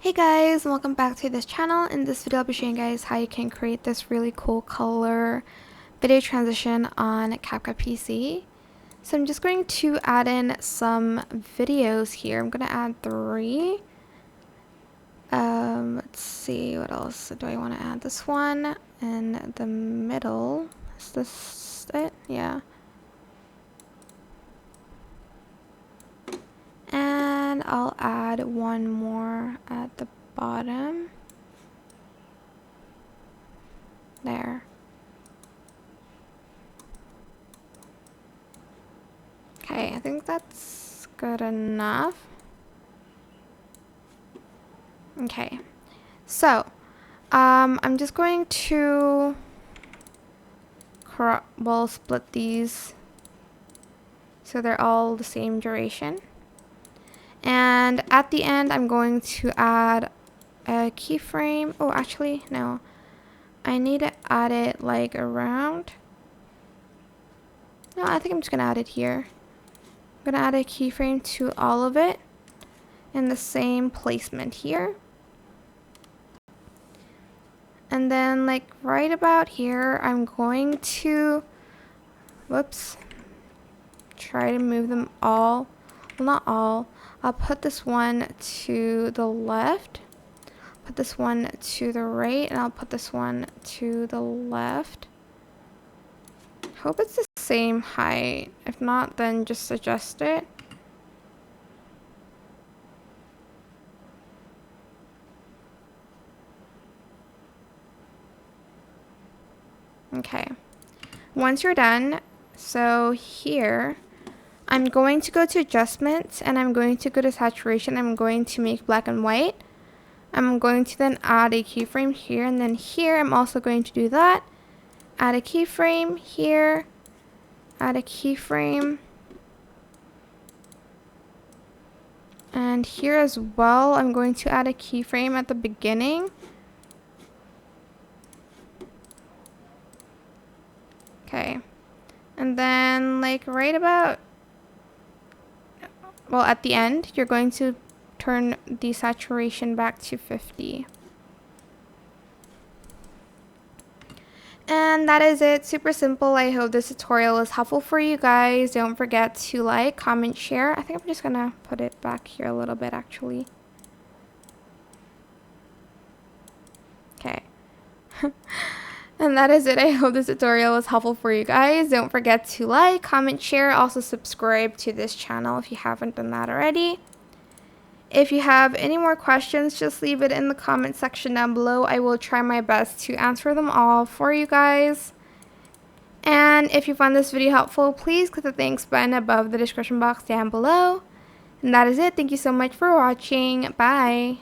Hey guys, welcome back to this channel. In this video I'll be showing you guys how you can create this really cool color video transition on CapCut PC. So I'm just going to add in some videos here. I'm going to add 3. Let's see, what else do I want to add? This one in the middle. Is this it? Yeah. And I'll add one more at the bottom. There. Okay, I think that's good enough. Okay, so I'm just going to split these so they're all the same duration. And at the end, I'm going to add a keyframe. Oh, actually, no. I need to add it like around. No, I think I'm just going to add it here. I'm going to add a keyframe to all of it in the same placement here. And then like right about here, I'm going to, try to move them all. Well, not all. I'll put this one to the left, put this one to the right, and I'll put this one to the left. Hope it's the same height. If not, then just adjust it. Okay. Once you're done, so here, I'm going to go to adjustments and I'm going to go to saturation. I'm going to make black and white. I'm going to then add a keyframe here, and then here I'm also going to do that. Add a keyframe here, add a keyframe, and here as well I'm going to add a keyframe at the beginning. Okay, and then like right about, well, at the end you're going to turn the saturation back to 50. And that is it. Super simple. I hope this tutorial is helpful for you guys. Don't forget to like, comment, share. I think I'm just gonna put it back here a little bit actually. Okay. And that is it. I hope this tutorial was helpful for you guys. Don't forget to like, comment, share. Also subscribe to this channel if you haven't done that already. If you have any more questions, just leave it in the comment section down below. I will try my best to answer them all for you guys. And if you found this video helpful, please click the thanks button above the description box down below. And that is it. Thank you so much for watching. Bye.